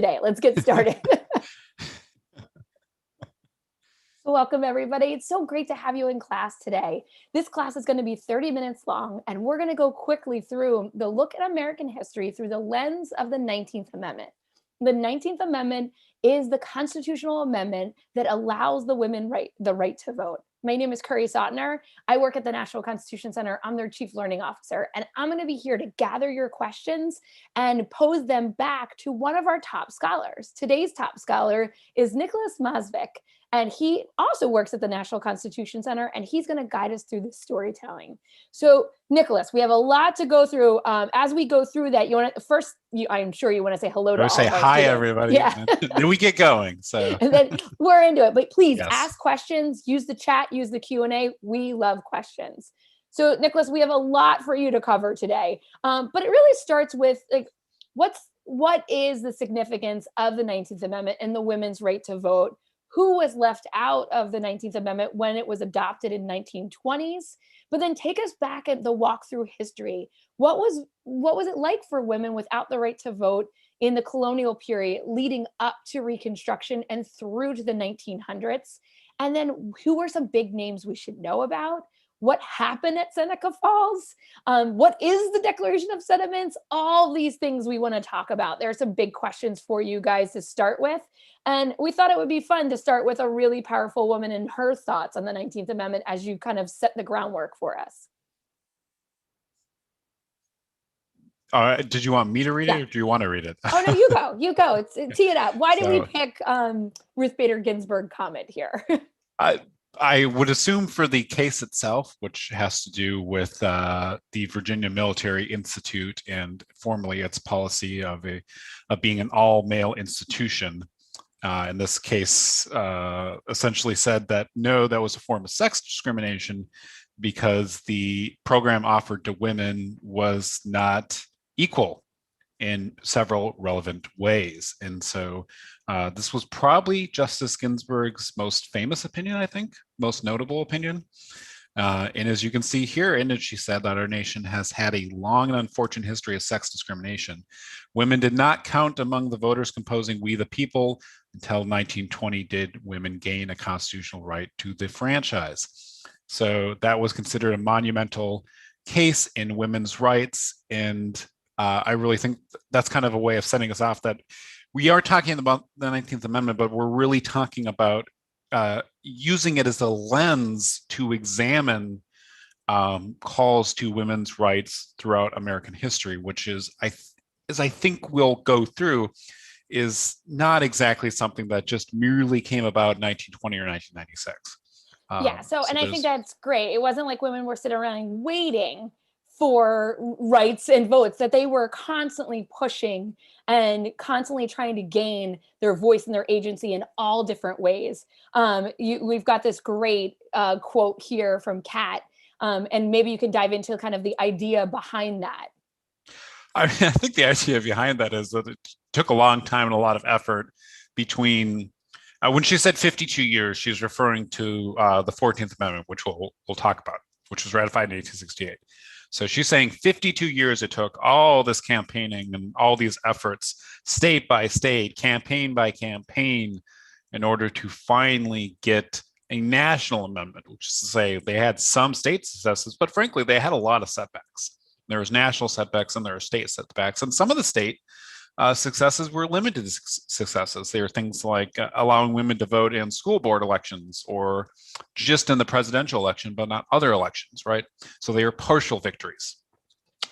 today. Let's get started. Welcome, everybody. It's so great to have you in class today. This class is going to be 30 minutes long, and we're going to go quickly through the look at American history through the lens of the 19th Amendment. The 19th Amendment is the constitutional amendment that allows the women the right to vote. My name is Kerry Sautner. I work at the National Constitution Center. I'm their Chief Learning Officer, and I'm going to be here to gather your questions and pose them back to one of our top scholars. Today's top scholar is Nicholas Mosvick, and he also works at the National Constitution Center, and he's going to guide us through this storytelling. So, Nicholas, we have a lot to go through. As we go through that, you want to first, I'm sure you want to say hello to all say of our hi, students. everybody. Yeah. Then we get going. So, and then we're into it. But please Yes. ask questions, use the chat, use the Q&A. We love questions. So, Nicholas, we have a lot for you to cover today. But it really starts with what is the significance of the 19th Amendment and the women's right to vote? Who was left out of the 19th Amendment when it was adopted in 1920s? But then take us back at the walk through history. What was it like for women without the right to vote in the colonial period leading up to Reconstruction and through to the 1900s? And then who were some big names we should know about? What happened at Seneca Falls? What is the Declaration of Sentiments? All these things we want to talk about. There are some big questions for you guys to start with. And we thought it would be fun to start with a really powerful woman and her thoughts on the 19th Amendment as you kind of set the groundwork for us. Did you want me to read it, or do you want to read it? Oh, no, you go. Tee it up. Why did we pick Ruth Bader Ginsburg comment here? I would assume for the case itself, which has to do with the Virginia Military Institute and formerly its policy of being an all-male institution. In this case, essentially said that no, that was a form of sex discrimination because the program offered to women was not equal in several relevant ways. And so this was probably Justice Ginsburg's most famous opinion, I think, most notable opinion. And as you can see here in it, she said that our nation has had a long and unfortunate history of sex discrimination. Women did not count among the voters composing We the People until 1920 did women gain a constitutional right to the franchise. So that was considered a monumental case in women's rights. And I really think that's kind of a way of setting us off that we are talking about the 19th Amendment, but we're really talking about using it as a lens to examine calls to women's rights throughout American history, which is, as I think we'll go through, is not exactly something that just merely came about in 1920 or 1996. And I think that's great. It wasn't like women were sitting around waiting for rights and votes, that they were constantly pushing and constantly trying to gain their voice and their agency in all different ways. We've got this great quote here from Kat, and maybe you can dive into kind of the idea behind that. I think the idea behind that is that it took a long time and a lot of effort between when she said 52 years, she's referring to the 14th Amendment, which we'll talk about, which was ratified in 1868. So she's saying 52 years it took all this campaigning and all these efforts, state by state, campaign by campaign, in order to finally get a national amendment, which is to say they had some state successes, but frankly, they had a lot of setbacks. There was national setbacks and there are state setbacks. And some of the state successes were limited successes. They were things like allowing women to vote in school board elections or just in the presidential election, but not other elections, right? So they were partial victories.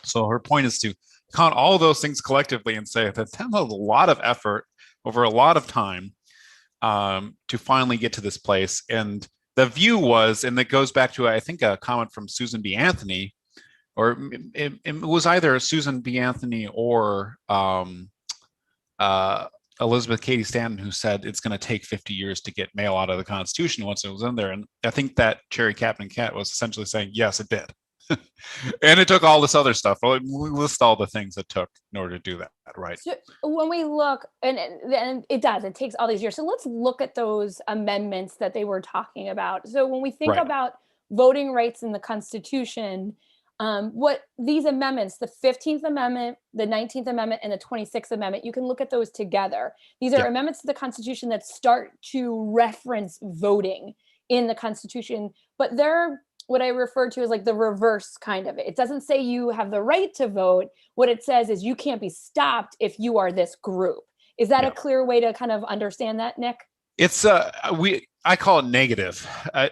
So her point is to count all those things collectively and say that that was a lot of effort over a lot of time to finally get to this place. And the view was, and that goes back to, I think, a comment from Susan B. Anthony, or it was either Susan B. Anthony or Elizabeth Cady Stanton, who said it's going to take 50 years to get mail out of the Constitution once it was in there. And I think that Cherry Captain Cat was essentially saying, yes, it did. And it took all this other stuff. Well, we list all the things it took in order to do that, right? So when we look, and it does, it takes all these years. So let's look at those amendments that they were talking about. So when we think about voting rights in the Constitution, What these amendments, the 15th Amendment, the 19th Amendment, and the 26th Amendment, you can look at those together. These are amendments to the Constitution that start to reference voting in the Constitution, but they're what I refer to as like the reverse kind of it. It doesn't say you have the right to vote. What it says is you can't be stopped if you are this group. Is that a clear way to kind of understand that, Nick? It's I call it negative.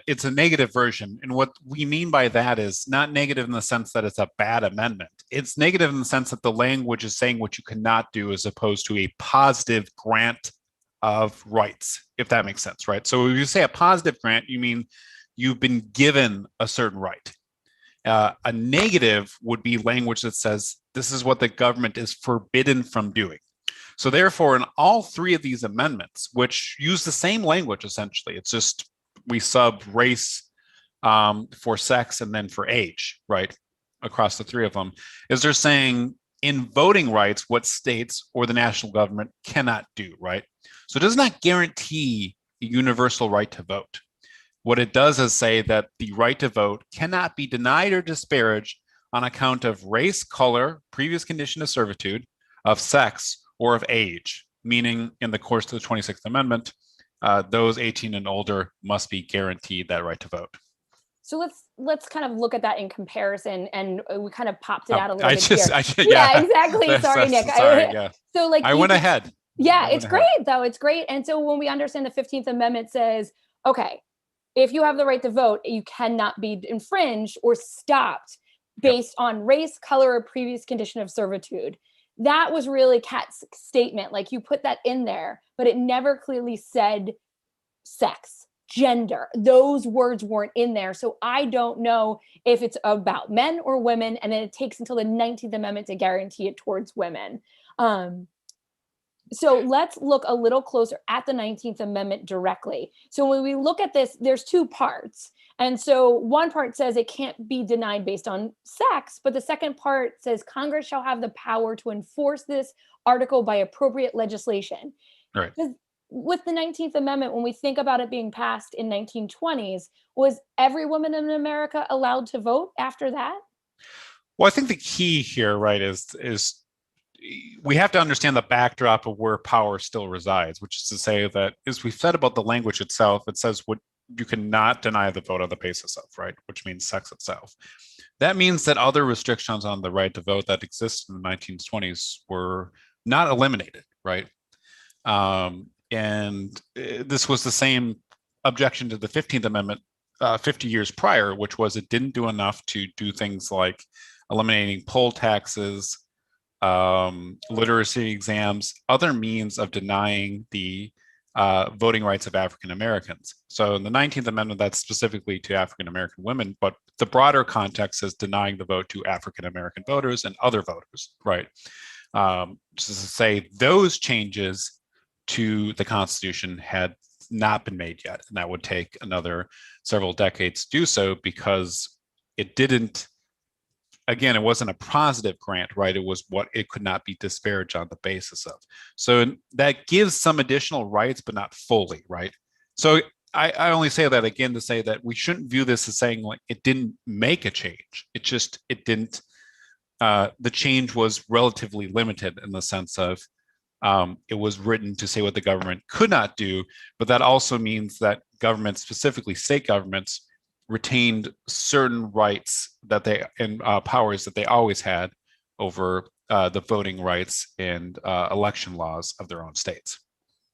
It's a negative version, and what we mean by that is not negative in the sense that it's a bad amendment. It's negative in the sense that the language is saying what you cannot do, as opposed to a positive grant of rights, if that makes sense, right? So if you say a positive grant, you mean you've been given a certain right. A negative would be language that says this is what the government is forbidden from doing. So therefore, in all three of these amendments, which use the same language, essentially, it's just we sub race for sex and then for age, right, across the three of them, is they're saying in voting rights what states or the national government cannot do, right? So it does not guarantee a universal right to vote. What it does is say that the right to vote cannot be denied or disparaged on account of race, color, previous condition of servitude, of sex, or of age, meaning in the course of the 26th Amendment, those 18 and older must be guaranteed that right to vote. So let's kind of look at that in comparison, and we kind of popped it out a little bit here. Yeah, exactly. Sorry, Nick. So like I went ahead. Yeah, it's great though. It's great. And so when we understand the 15th Amendment says, okay, if you have the right to vote, you cannot be infringed or stopped based on race, color, or previous condition of servitude. That was really Kat's statement. Like you put that in there, but it never clearly said sex, gender. Those words weren't in there. So I don't know if it's about men or women. And then it takes until the 19th Amendment to guarantee it towards women. So let's look a little closer at the 19th Amendment directly. So when we look at this, there's two parts. And so one part says it can't be denied based on sex, but the second part says Congress shall have the power to enforce this article by appropriate legislation. Right. With the 19th Amendment, when we think about it being passed in 1920s, was every woman in America allowed to vote after that? Well, I think the key here, right, is we have to understand the backdrop of where power still resides, which is to say that, as we've said about the language itself, it says what you cannot deny the vote on the basis of, right, which means sex itself. That means that other restrictions on the right to vote that existed in the 1920s were not eliminated, right? And this was the same objection to the 15th Amendment 50 years prior, which was it didn't do enough to do things like eliminating poll taxes, literacy exams, other means of denying the voting rights of African Americans. So in the 19th Amendment, that's specifically to African American women, but the broader context is denying the vote to African American voters and other voters, right? Just to say those changes to the Constitution had not been made yet, and that would take another several decades to do so because it didn't. Again, it wasn't a positive grant, right? It was what it could not be disparaged on the basis of. So that gives some additional rights, but not fully, right? So I only say that again to say that we shouldn't view this as saying like it didn't make a change. It didn't, the change was relatively limited in the sense of it was written to say what the government could not do, but that also means that governments, specifically state governments, retained certain rights that they and powers that they always had over the voting rights and election laws of their own states.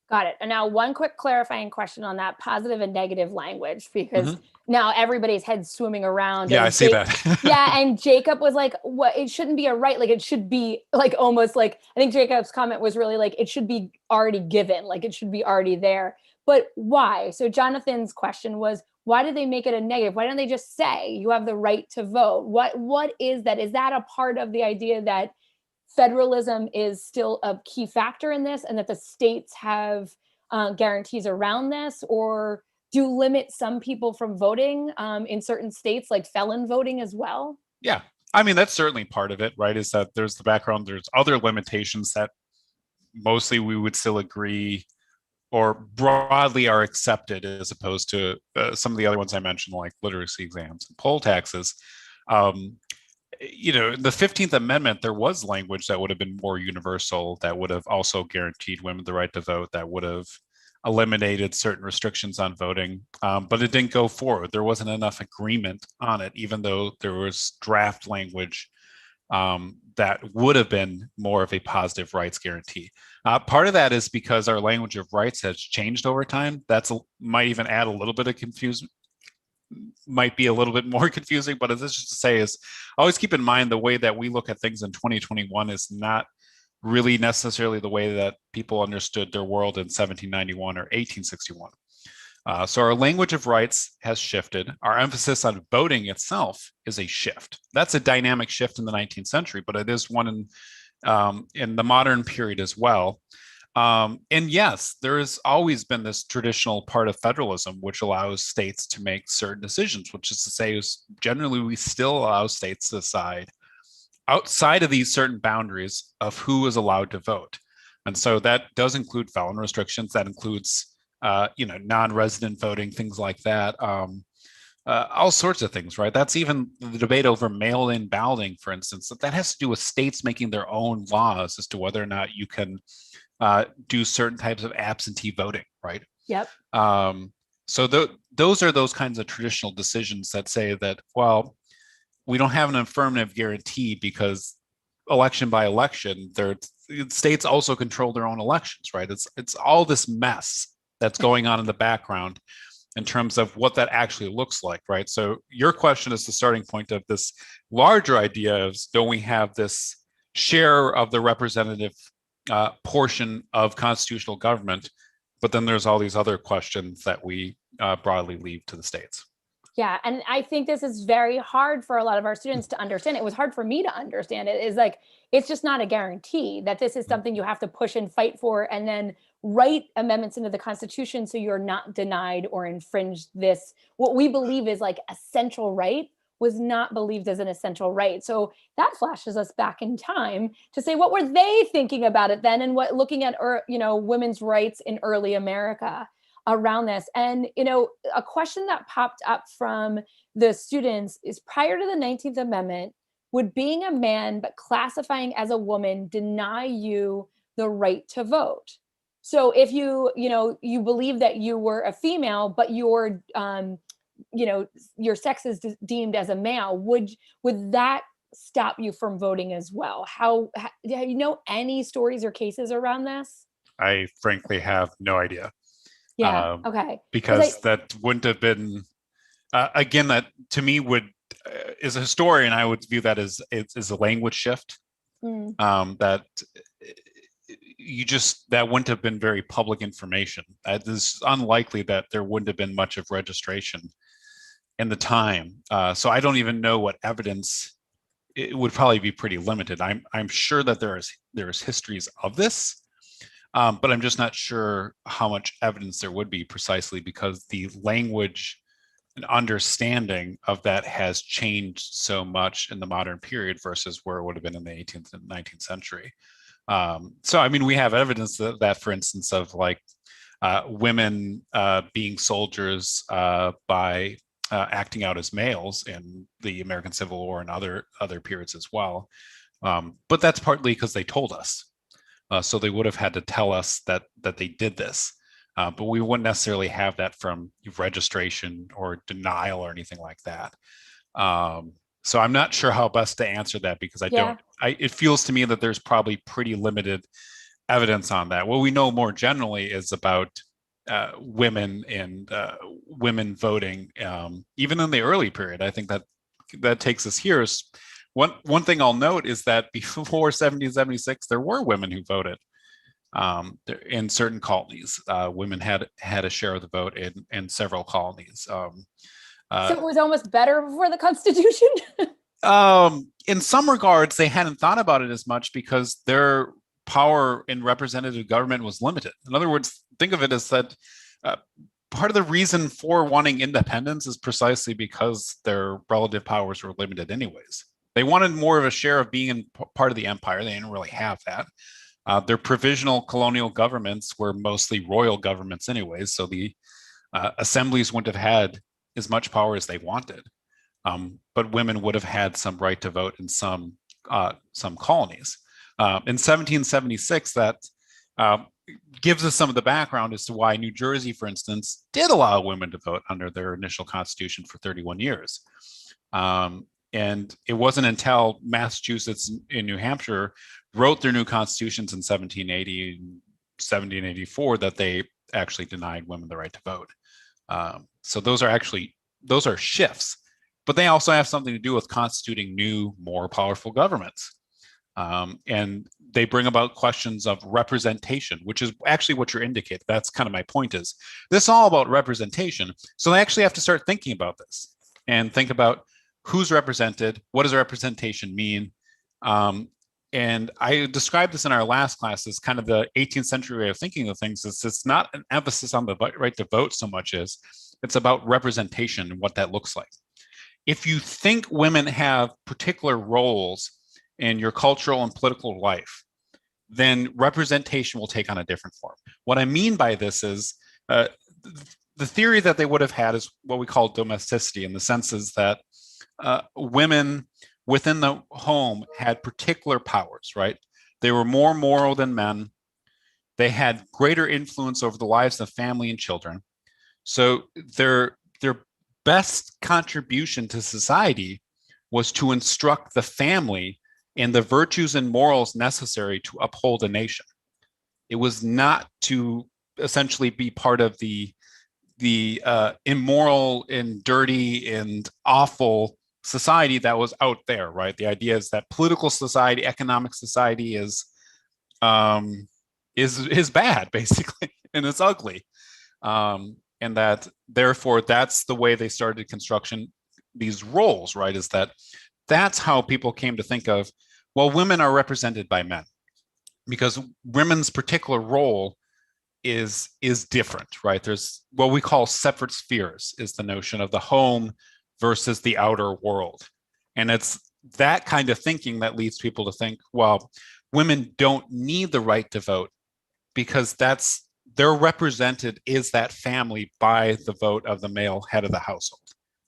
Got it. And now one quick clarifying question on that positive and negative language, because now everybody's head's swimming around. Yeah, I see that. Yeah. And Jacob was like, what, it shouldn't be a right. Like it should be like almost like, I think Jacob's comment was really like, it should be already given, like it should be already there. But why? So Jonathan's question was, why did they make it a negative? Why don't they just say you have the right to vote? What is that? Is that a part of the idea that federalism is still a key factor in this and that the states have guarantees around this, or do limit some people from voting in certain states, like felon voting as well? Yeah, I mean, that's certainly part of it, right? Is that there's the background, there's other limitations that mostly we would still agree or broadly are accepted, as opposed to some of the other ones I mentioned, like literacy exams and poll taxes. the 15th Amendment, there was language that would have been more universal, that would have also guaranteed women the right to vote, that would have eliminated certain restrictions on voting, but it didn't go forward. There wasn't enough agreement on it, even though there was draft language that would have been more of a positive rights guarantee. Part of that is because our language of rights has changed over time. Might even add a little bit of confusion, might be a little bit more confusing, but as this is to say is always keep in mind the way that we look at things in 2021 is not really necessarily the way that people understood their world in 1791 or 1861. So our language of rights has shifted. Our emphasis on voting itself is a shift. That's a dynamic shift in the 19th century, but it is one in the modern period as well. And yes, there has always been this traditional part of federalism, which allows states to make certain decisions, which is to say, generally we still allow states to decide outside of these certain boundaries of who is allowed to vote. And so that does include felon restrictions. That includes, non-resident voting, things like that. All sorts of things, right? That's even the debate over mail-in balloting, for instance. That has to do with states making their own laws as to whether or not you can do certain types of absentee voting, right? Yep. So those are those kinds of traditional decisions that say that, well, we don't have an affirmative guarantee because election by election, states also control their own elections, right? It's all this mess that's going on in the background in terms of what that actually looks like, right? So your question is the starting point of this larger idea of, don't we have this share of the representative portion of constitutional government, but then there's all these other questions that we broadly leave to the states. Yeah. And I think this is very hard for a lot of our students to understand. It was hard for me to understand it. Is like, it's just not a guarantee that this is something you have to push and fight for and then write amendments into the Constitution so you're not denied or infringed this. What we believe is like essential right was not believed as an essential right. So that flashes us back in time to say, what were they thinking about it then? And what looking at, women's rights in early America around this. And, a question that popped up from the students is, prior to the 19th Amendment, would being a man but classifying as a woman deny you the right to vote? So if you believe that you were a female, but your sex is deemed as a male, would that stop you from voting as well? How do you know any stories or cases around this? I frankly have no idea. Yeah. Okay. Because that wouldn't have been, again, that to me would, as a historian, I would view that as a language shift. That that wouldn't have been very public information. It's unlikely that there wouldn't have been much of registration in the time. So I don't even know what evidence. It would probably be pretty limited. I'm sure that there's histories of this. But I'm just not sure how much evidence there would be, precisely because the language and understanding of that has changed so much in the modern period versus where it would have been in the 18th and 19th century. So, I mean, we have evidence that for instance, of like women being soldiers by acting out as males in the American Civil War and other periods as well. But that's partly because they told us. So they would have had to tell us that they did this, but we wouldn't necessarily have that from registration or denial or anything like that. So I'm not sure how best to answer that, because it feels to me that there's probably pretty limited evidence on that. What we know more generally is about women and women voting, even in the early period. I think that takes us here. One thing I'll note is that before 1776, there were women who voted in certain colonies. Women had a share of the vote in several colonies. So it was almost better before the Constitution? In some regards, they hadn't thought about it as much because their power in representative government was limited. In other words, think of it as that part of the reason for wanting independence is precisely because their relative powers were limited anyways. They wanted more of a share of being in part of the empire. They didn't really have that. Their provisional colonial governments were mostly royal governments anyways, so the assemblies wouldn't have had as much power as they wanted. but women would have had some right to vote in some colonies. In 1776, that gives us some of the background as to why New Jersey, for instance, did allow women to vote under their initial constitution for 31 years. And it wasn't until Massachusetts and New Hampshire wrote their new constitutions in 1780 and 1784 that they actually denied women the right to vote. So those are shifts, but they also have something to do with constituting new, more powerful governments. And they bring about questions of representation, which is actually what you're indicating. That's kind of my point is this is all about representation. So they actually have to start thinking about this and think about who's represented, what does representation mean? And I described this in our last class as kind of the 18th century way of thinking of things. It's not an emphasis on the right to vote so much as it's about representation and what that looks like. If you think women have particular roles in your cultural and political life, then representation will take on a different form. What I mean by this is the theory that they would have had is what we call domesticity, in the sense is that women within the home had particular powers, right? They were more moral than men. They had greater influence over the lives of family and children. So their best contribution to society was to instruct the family in the virtues and morals necessary to uphold a nation. It was not to essentially be part of the immoral and dirty and awful society that was out there, right? The idea is that political society, economic society is bad, basically, and it's ugly. And that therefore that's the way they started construction, these roles, right? Is that's how people came to think of, well, women are represented by men because women's particular role is different, right? There's what we call separate spheres, is the notion of the home versus the outer world. And it's that kind of thinking that leads people to think, well, women don't need the right to vote because they're represented is that family by the vote of the male head of the household,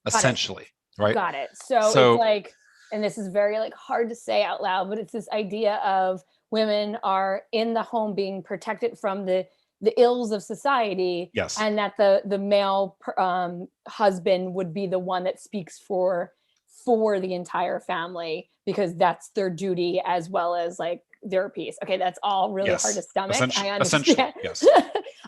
essentially, right? Got it. So it's like, and this is very like hard to say out loud, but it's this idea of women are in the home being protected from the ills of society. Yes. And that the male husband would be the one that speaks for the entire family because that's their duty as well as like their piece. Okay, that's all really hard to stomach. I understand. Essentially, yes.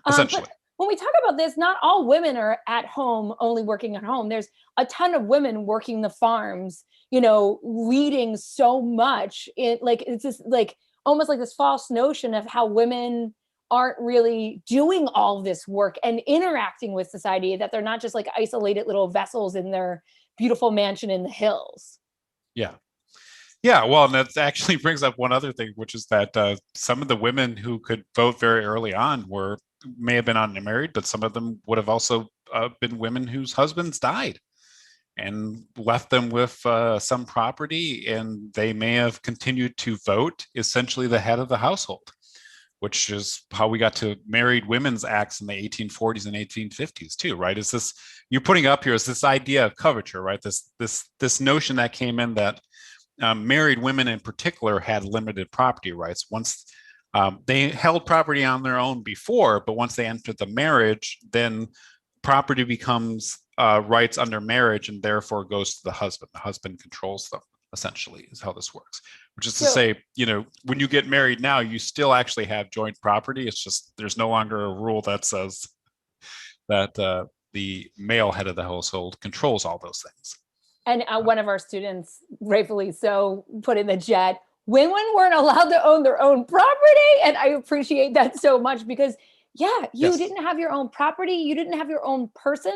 Essentially. But when we talk about this, not all women are at home, only working at home. There's a ton of women working the farms, leading so much. It's just like almost like this false notion of how women aren't really doing all this work and interacting with society, that they're not just like isolated little vessels in their beautiful mansion in the hills. Yeah. Yeah, well, and that actually brings up one other thing, which is that some of the women who could vote very early on may have been unmarried, but some of them would have also been women whose husbands died and left them with some property, and they may have continued to vote, essentially the head of the household, which is how we got to Married Women's Acts in the 1840s and 1850s too, right? Is this you're putting up here is this idea of coverture, right? This notion that came in that married women in particular had limited property rights. Once they held property on their own before, but once they entered the marriage, then property becomes rights under marriage and therefore goes to the husband. The husband controls them, essentially, is how this works. Which is to say, when you get married now, you still actually have joint property. It's just there's no longer a rule that says that the male head of the household controls all those things. And one of our students, rightfully so, put in the chat, women weren't allowed to own their own property. And I appreciate that so much because, you didn't have your own property. You didn't have your own person.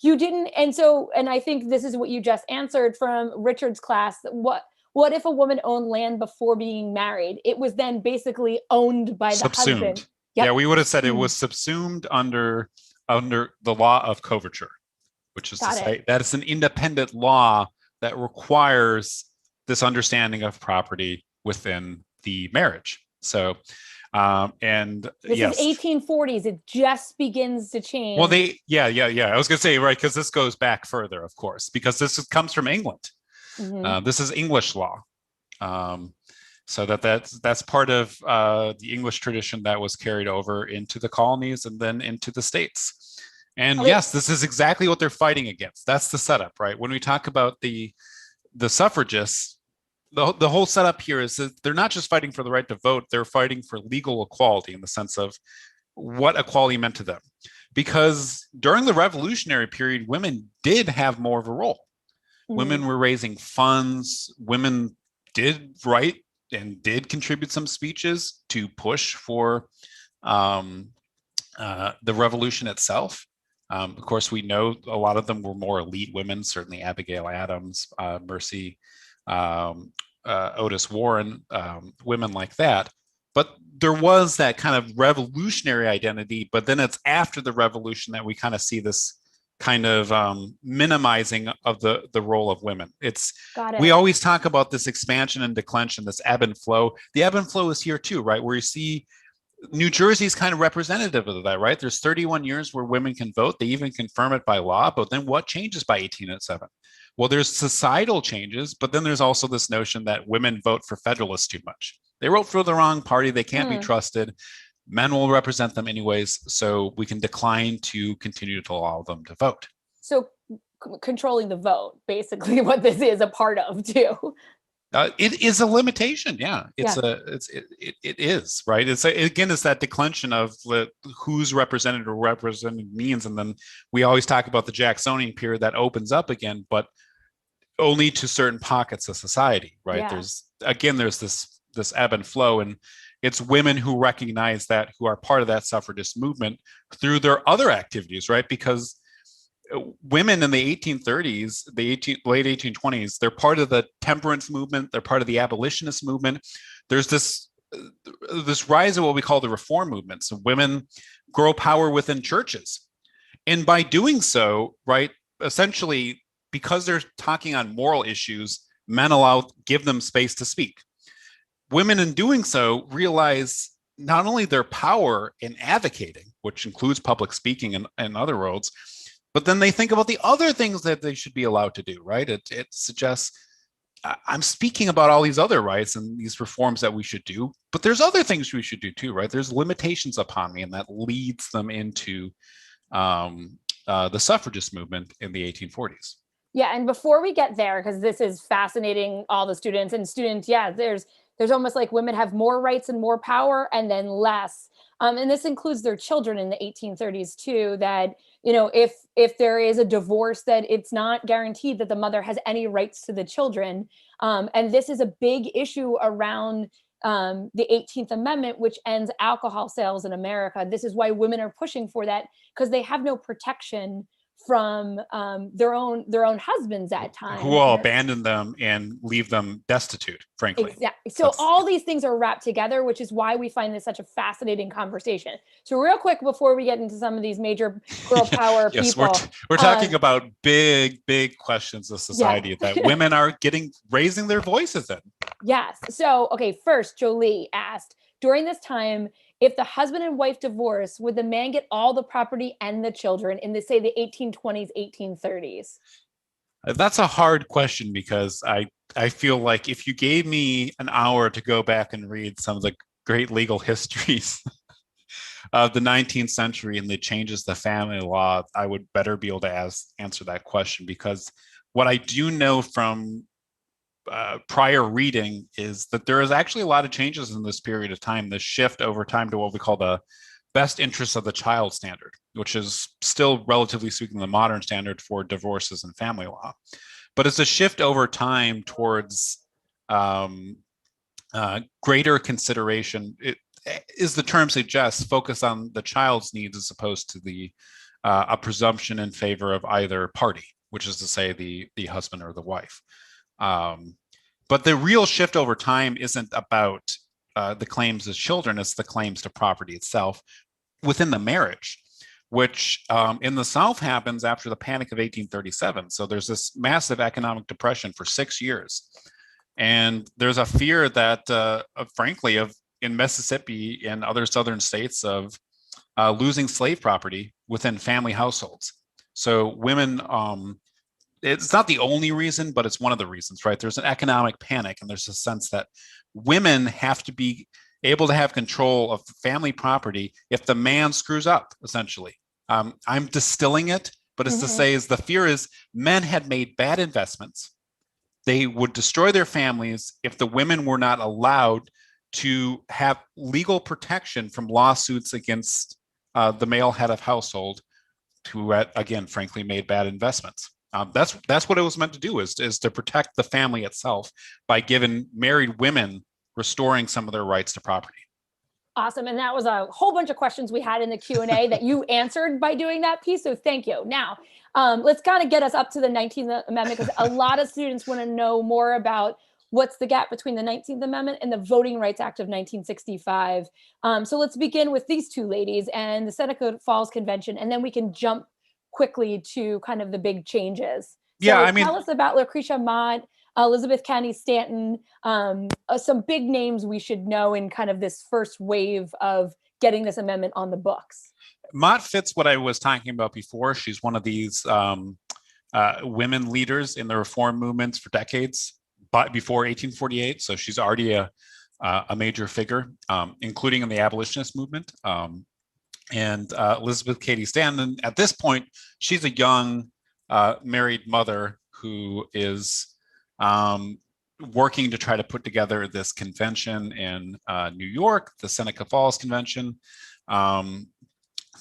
You didn't. And I think this is what you just answered from Richard's class. What if a woman owned land before being married? It was then basically owned by the husband. Yep. Yeah, we would have said it was subsumed under the law of coverture, which is to say that it's an independent law that requires this understanding of property within the marriage. So And this yes, is 1840s. It just begins to change. well, yeah. I was going to say, right, because this goes back further, of course, because comes from England. This is English law. So that's part of the English tradition that was carried over into the colonies and then into the States. And yes, this is exactly what they're fighting against. That's the setup, right? When we talk about the suffragists, the whole setup here is that they're not just fighting for the right to vote, they're fighting for legal equality in the sense of what equality meant to them. Because during the Revolutionary period, women did have more of a role. Women were raising funds, women did write and did contribute some speeches to push for the revolution itself. Of course, we know a lot of them were more elite women, certainly Abigail Adams, Mercy, Otis Warren, women like that. But there was that kind of revolutionary identity, but then it's after the revolution that we kind of see this kind of minimizing of the role of women. We always talk about this expansion and declension, this ebb and flow. The ebb and flow is here too, right? Where you see New Jersey is kind of representative of that, right? There's 31 years where women can vote. They even confirm it by law. But then what changes by 1807? Well, there's societal changes, but then there's also this notion that women vote for Federalists too much. They vote for the wrong party. They can't be trusted. Men will represent them anyways, so we can decline to continue to allow them to vote. So controlling the vote, basically what this is a part of too. It is a limitation. Yeah, it is, right? It's that declension of who's represented or represented means. And then we always talk about the Jacksonian period that opens up again, but only to certain pockets of society, right? Yeah. There's this ebb and flow, and it's women who recognize that, who are part of that suffragist movement through their other activities, right? Because women in the 1830s, late 1820s, they're part of the temperance movement. They're part of the abolitionist movement. There's this rise of what we call the reform movement. So women grow power within churches. And by doing so, right, essentially, because they're talking on moral issues, men give them space to speak. Women in doing so realize not only their power in advocating, which includes public speaking and other roles, but then they think about the other things that they should be allowed to do, right? It suggests, I'm speaking about all these other rights and these reforms that we should do, but there's other things we should do too, right? There's limitations upon me, and that leads them into the suffragist movement in the 1840s. Yeah, and before we get there, because this is fascinating, all the students, there's almost like women have more rights and more power and then less. And this includes their children in the 1830s too, that, if there is a divorce, that it's not guaranteed that the mother has any rights to the children. And this is a big issue around the 18th Amendment, which ends alcohol sales in America. This is why women are pushing for that, because they have no protection from their own husbands at times, who will abandon them and leave them destitute, frankly. Exactly. So all these things are wrapped together, which is why we find this such a fascinating conversation. So real quick, before we get into some of these major girl power yes, people, we're talking about big questions of society that women are raising their voices in. Yes. So okay, first Jolie asked, during this time, if the husband and wife divorce, would the man get all the property and the children in the 1820s, 1830s? That's a hard question, because I feel like if you gave me an hour to go back and read some of the great legal histories of the 19th century and the changes to family law, I would better be able to answer that question. Because what I do know from prior reading is that there is actually a lot of changes in this period of time, this shift over time to what we call the best interests of the child standard, which is still relatively speaking the modern standard for divorces and family law. But it's a shift over time towards greater consideration. It is, the term suggests, focus on the child's needs as opposed to a presumption in favor of either party, which is to say the husband or the wife. But the real shift over time isn't about the claims as children, it's the claims to property itself within the marriage, which in the South happens after the Panic of 1837. So there's this massive economic depression for 6 years. And there's a fear that, frankly, of in Mississippi and other southern states of losing slave property within family households. So women, it's not the only reason, but it's one of the reasons, right? There's an economic panic, and there's a sense that women have to be able to have control of family property if the man screws up, essentially. I'm distilling it, but it's to say is the fear is men had made bad investments. They would destroy their families if the women were not allowed to have legal protection from lawsuits against the male head of household who had, again, frankly, made bad investments. That's what it was meant to do, is to protect the family itself by giving married women restoring some of their rights to property. Awesome. And that was a whole bunch of questions we had in the Q&A that you answered by doing that piece. So thank you. Now, let's kind of get us up to the 19th Amendment, because a lot of students want to know more about what's the gap between the 19th Amendment and the Voting Rights Act of 1965. So let's begin with these two ladies and the Seneca Falls Convention, and then we can jump quickly to kind of the big changes. So yeah, I mean, tell us about Lucretia Mott, Elizabeth Cady Stanton, some big names we should know in kind of this first wave of getting this amendment on the books. Mott fits what I was talking about before. She's one of these women leaders in the reform movements for decades, but before 1848. So she's already a major figure, including in the abolitionist movement. And Elizabeth Cady Stanton, at this point, she's a young married mother who is working to try to put together this convention in New York, the Seneca Falls Convention.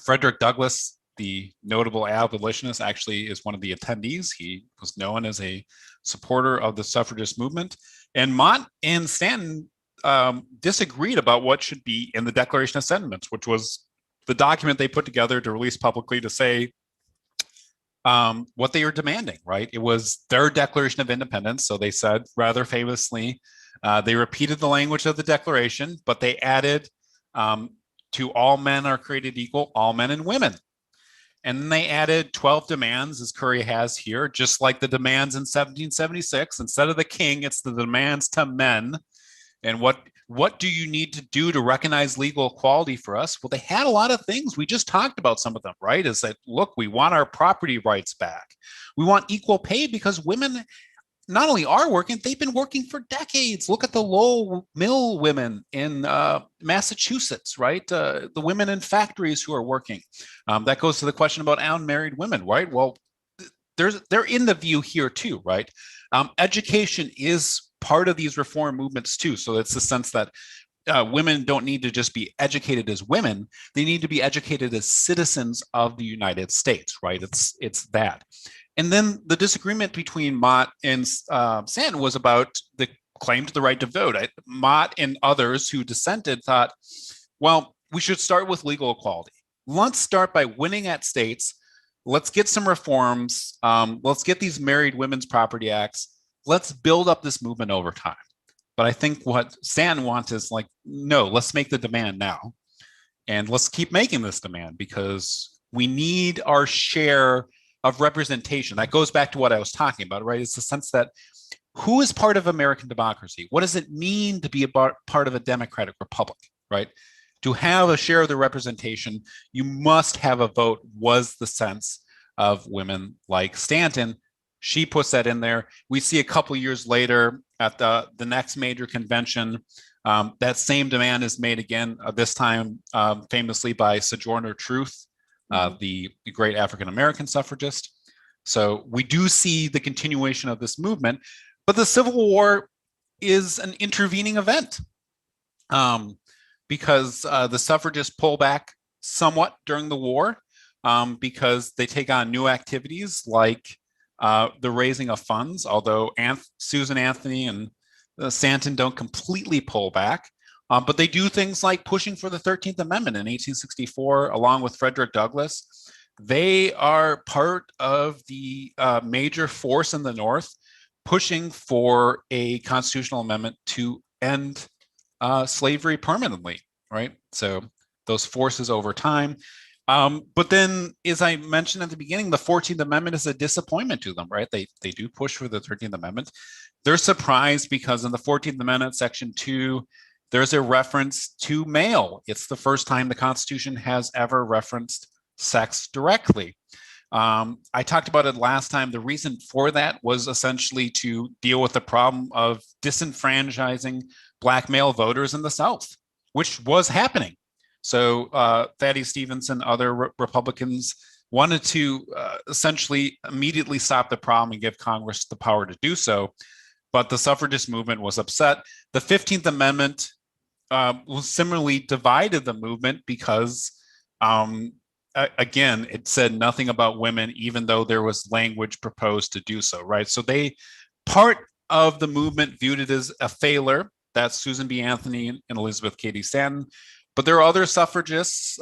Frederick Douglass, the notable abolitionist, actually is one of the attendees. He was known as a supporter of the suffragist movement. And Mott and Stanton disagreed about what should be in the Declaration of Sentiments, which was the document they put together to release publicly to say what they were demanding, right? It was their Declaration of Independence. So they said, rather famously, they repeated the language of the Declaration, but they added to all men are created equal, all men and women. And then they added 12 demands, as Kerry has here, just like the demands in 1776. Instead of the king, it's the demands to men. And what do you need to do to recognize legal equality for us? Well, they had a lot of things. We just talked about some of them, right? Is that, look, we want our property rights back. We want equal pay because women not only are working, they've been working for decades. Look at the Lowell mill women in Massachusetts, right? The women in factories who are working. That goes to the question about unmarried women, right? Well, they're in the view here too, right? Education is part of these reform movements too. So it's the sense that women don't need to just be educated as women; they need to be educated as citizens of the United States, right? It's that. And then the disagreement between Mott and Stanton was about the claim to the right to vote. Mott and others who dissented thought, well, we should start with legal equality. Let's start by winning at states. Let's get some reforms. Let's get these married women's property acts. Let's build up this movement over time. But I think what Stanton wants is like, no, let's make the demand now. And let's keep making this demand because we need our share of representation. That goes back to what I was talking about, right? It's the sense that who is part of American democracy? What does it mean to be a part of a democratic republic, right? To have a share of the representation, you must have a vote, was the sense of women like Stanton. She puts that in there. We see a couple of years later at the next major convention, that same demand is made again, this time famously by Sojourner Truth, the great African-American suffragist. So we do see the continuation of this movement, but the Civil War is an intervening event because the suffragists pull back somewhat during the war because they take on new activities like the raising of funds, although Susan Anthony and Stanton don't completely pull back. But they do things like pushing for the 13th Amendment in 1864, along with Frederick Douglass. They are part of the major force in the North pushing for a constitutional amendment to end slavery permanently, right? So those forces over time. But then, as I mentioned at the beginning, the 14th Amendment is a disappointment to them, right? They do push for the 13th Amendment. They're surprised because in the 14th Amendment, Section 2, there's a reference to male. It's the first time the Constitution has ever referenced sex directly. I talked about it last time. The reason for that was essentially to deal with the problem of disenfranchising Black male voters in the South, which was happening. So Thaddeus Stephenson, other Republicans wanted to essentially immediately stop the problem and give Congress the power to do so. But the suffragist movement was upset. The 15th Amendment was similarly divided the movement because again, it said nothing about women, even though there was language proposed to do so, right? So part of the movement viewed it as a failure. That's Susan B. Anthony and Elizabeth Cady Stanton. But there are other suffragists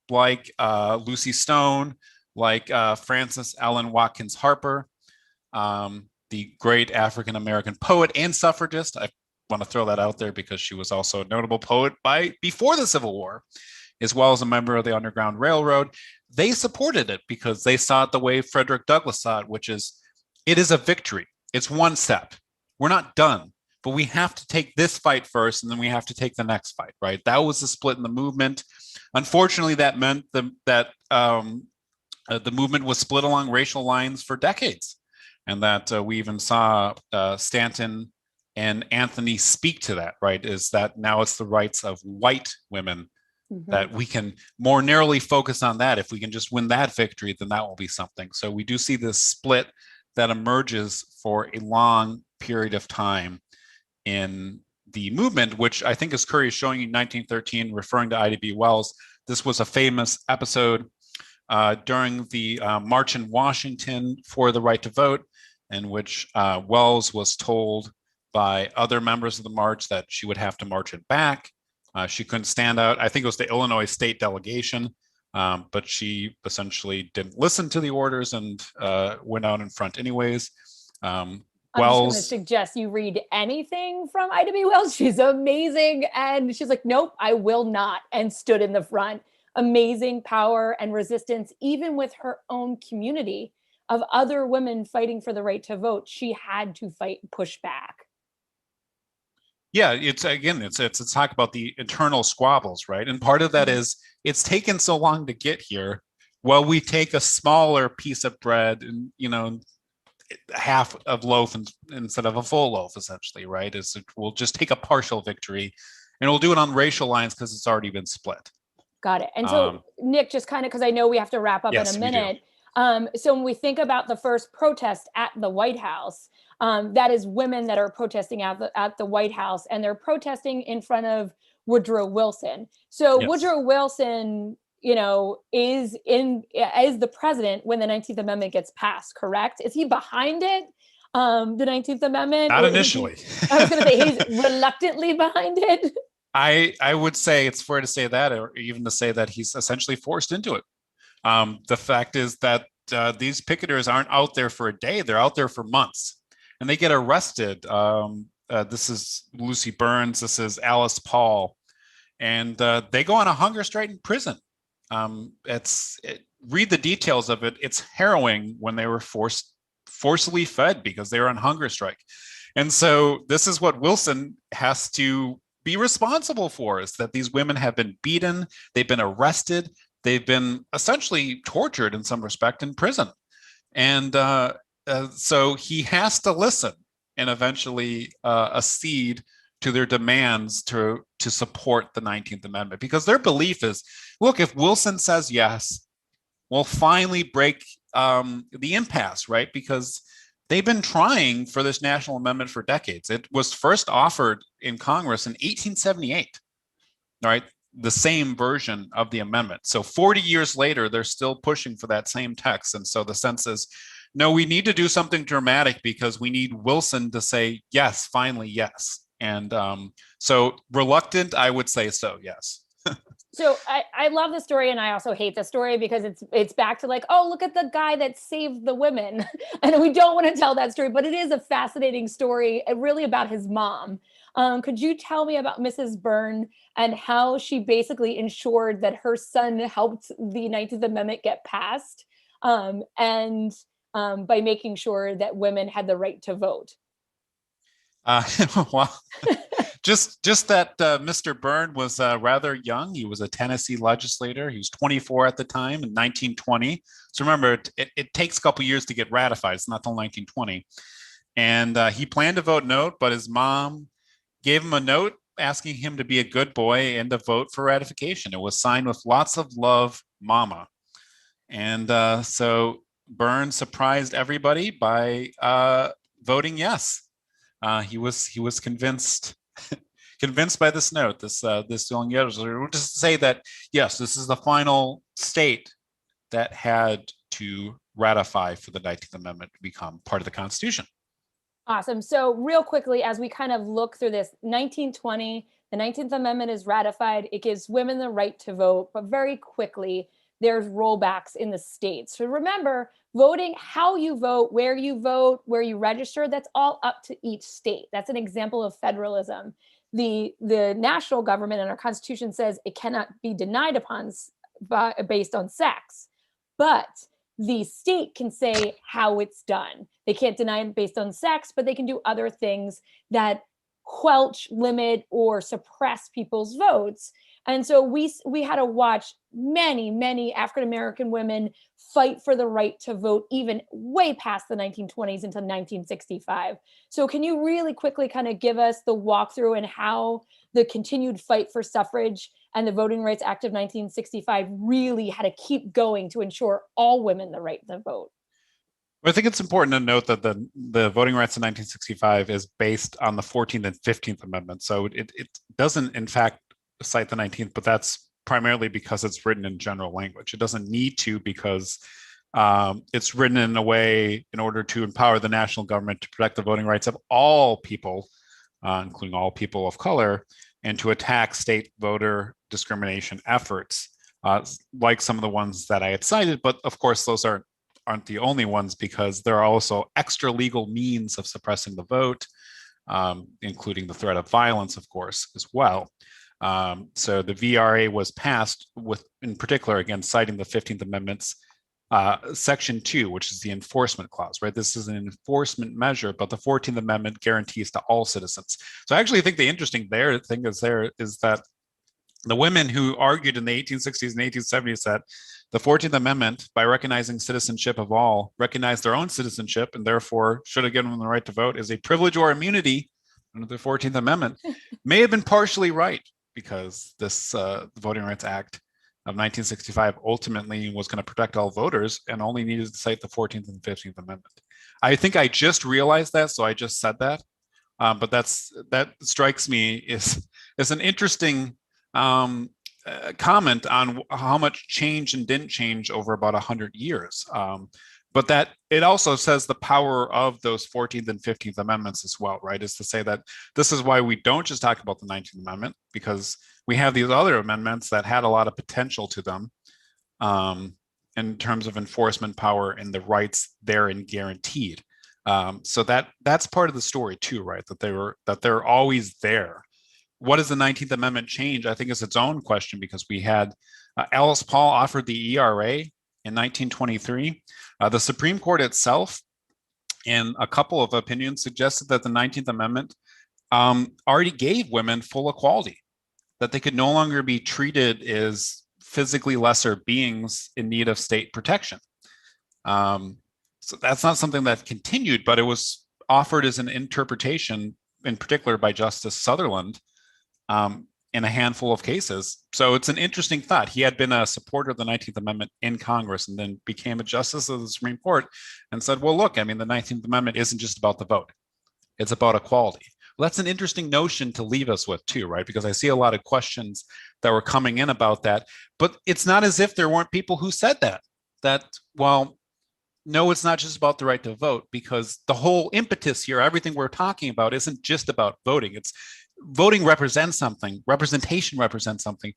like Lucy Stone, like Frances Ellen Watkins Harper, the great African-American poet and suffragist. I want to throw that out there because she was also a notable poet before the Civil War, as well as a member of the Underground Railroad. They supported it because they saw it the way Frederick Douglass saw it, which is, it is a victory. It's one step. We're not done, but we have to take this fight first, and then we have to take the next fight, right? That was the split in the movement. Unfortunately, that meant that the movement was split along racial lines for decades, and that we even saw Stanton and Anthony speak to that, right? Is that now it's the rights of white women that we can more narrowly focus on that. If we can just win that victory, then that will be something. So we do see this split that emerges for a long period of time in the movement, which I think, as Kerry is showing you, 1913, referring to Ida B. Wells. This was a famous episode during the March in Washington for the right to vote, in which Wells was told by other members of the march that she would have to march it back. She couldn't stand out. I think it was the Illinois state delegation, but she essentially didn't listen to the orders and went out in front anyways. I'm just going to suggest you read anything from Ida B. Wells. She's amazing. And she's like, nope, I will not, and stood in the front. Amazing power and resistance, even with her own community of other women fighting for the right to vote. She had to fight and push back. Yeah, it's talk about the internal squabbles, right? And part of that is it's taken so long to get here. Well, we take a smaller piece of bread and, half of loaf instead of a full loaf, essentially, right? We'll just take a partial victory, and we'll do it on racial lines because it's already been split. Got it. And so, Nick, just kind of, because I know we have to wrap up in a minute. So when we think about the first protest at the White House, that is women that are protesting at the White House, and they're protesting in front of Woodrow Wilson. So yes. Woodrow Wilson, is the president when the 19th Amendment gets passed, correct? Is he behind it? The 19th Amendment? Not initially. I was going to say he's reluctantly behind it. I would say it's fair to say that, or even to say that he's essentially forced into it. The fact is that these picketers aren't out there for a day. They're out there for months, and they get arrested. This is Lucy Burns. This is Alice Paul. And they go on a hunger strike in prison. Read the details of it. It's harrowing when they were forcibly fed because they were on hunger strike. And so this is what Wilson has to be responsible for, is that these women have been beaten, they've been arrested, they've been essentially tortured in some respect in prison. And so he has to listen and eventually accede to their demands to support the 19th Amendment, because their belief is, look, if Wilson says yes, we'll finally break the impasse, right? Because they've been trying for this national amendment for decades. It was first offered in Congress in 1878, right? The same version of the amendment. So 40 years later, they're still pushing for that same text. And so the sense is, no, we need to do something dramatic because we need Wilson to say, yes, finally, yes. And so reluctant, I would say so, yes. So I love the story, and I also hate the story because it's back to like, oh, look at the guy that saved the women. And we don't want to tell that story, but it is a fascinating story, really about his mom. Could you tell me about Mrs. Byrne and how she basically ensured that her son helped the 19th Amendment get passed, and by making sure that women had the right to vote? Well, Just that Mr. Byrne was rather young. He was a Tennessee legislator. He was 24 at the time in 1920. So remember, it takes a couple years to get ratified. It's not till 1920. And he planned to vote no, but his mom gave him a note asking him to be a good boy and to vote for ratification. It was signed with lots of love, Mama. And so Byrne surprised everybody by voting yes. He was convinced by this note, this young legislator, just to say that yes, this is the final state that had to ratify for the 19th Amendment to become part of the Constitution. Awesome. So real quickly, as we kind of look through this, 1920, the 19th Amendment is ratified. It gives women the right to vote, but very quickly, there's rollbacks in the states. So remember, voting, how you vote, where you register, that's all up to each state. That's an example of federalism. The national government and our Constitution says it cannot be denied upon based on sex, but the state can say how it's done. They can't deny it based on sex, but they can do other things that quelch, limit, or suppress people's votes. And so we had to watch many African-American women fight for the right to vote, even way past the 1920s until 1965. So can you really quickly kind of give us the walkthrough and how the continued fight for suffrage and the Voting Rights Act of 1965 really had to keep going to ensure all women the right to vote? I think it's important to note that the Voting Rights of 1965 is based on the 14th and 15th Amendments. So it doesn't, in fact, cite the 19th, but that's primarily because it's written in general language. It doesn't need to because it's written in a way in order to empower the national government to protect the voting rights of all people, including all people of color, and to attack state voter discrimination efforts, like some of the ones that I had cited. But of course, those aren't the only ones, because there are also extra legal means of suppressing the vote, including the threat of violence, of course, as well. So the VRA was passed with, in particular, again, citing the 15th Amendment's Section 2, which is the enforcement clause, right? This is an enforcement measure, but the 14th Amendment guarantees to all citizens. So I actually think the interesting thing is that the women who argued in the 1860s and 1870s that the 14th Amendment, by recognizing citizenship of all, recognized their own citizenship and therefore should have given them the right to vote as a privilege or immunity under the 14th Amendment, may have been partially right, because this the Voting Rights Act of 1965 ultimately was going to protect all voters and only needed to cite the 14th and 15th Amendment. I think I just realized that, so I just said that. But that strikes me as an interesting comment on how much changed and didn't change over about 100 years. But that it also says the power of those 14th and 15th Amendments as well, right? Is to say that this is why we don't just talk about the 19th Amendment, because we have these other amendments that had a lot of potential to them in terms of enforcement power and the rights therein guaranteed. So that's part of the story too, right? That they're always there. What does the 19th Amendment change? I think it's its own question, because we had Alice Paul offered the ERA in 1923. The Supreme Court itself, in a couple of opinions, suggested that the 19th Amendment already gave women full equality, that they could no longer be treated as physically lesser beings in need of state protection. So that's not something that continued, but it was offered as an interpretation, in particular by Justice Sutherland, in a handful of cases. So it's an interesting thought. He had been a supporter of the 19th Amendment in Congress and then became a justice of the Supreme Court and said, well, look, I mean, the 19th Amendment isn't just about the vote. It's about equality. Well, that's an interesting notion to leave us with too, right? Because I see a lot of questions that were coming in about that, but it's not as if there weren't people who said that, well, no, it's not just about the right to vote, because the whole impetus here, everything we're talking about, isn't just about voting. It's voting represents something, representation represents something,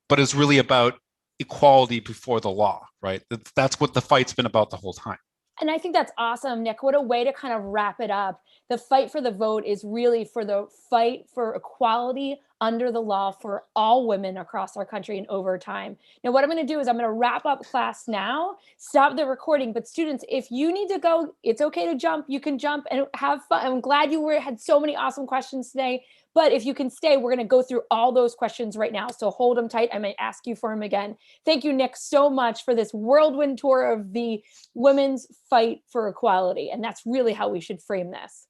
but it's really about equality before the law, right? That's what the fight's been about the whole time. And I think that's awesome, Nick. What a way to kind of wrap it up. The fight for the vote is really for the fight for equality under the law for all women across our country and over time. Now, what I'm going to do is I'm going to wrap up class now, stop the recording. But students, if you need to go, it's okay to jump. You can jump and have fun. I'm glad you had so many awesome questions today. But if you can stay, we're going to go through all those questions right now. So hold them tight. I might ask you for them again. Thank you, Nick, so much for this whirlwind tour of the women's fight for equality. And that's really how we should frame this.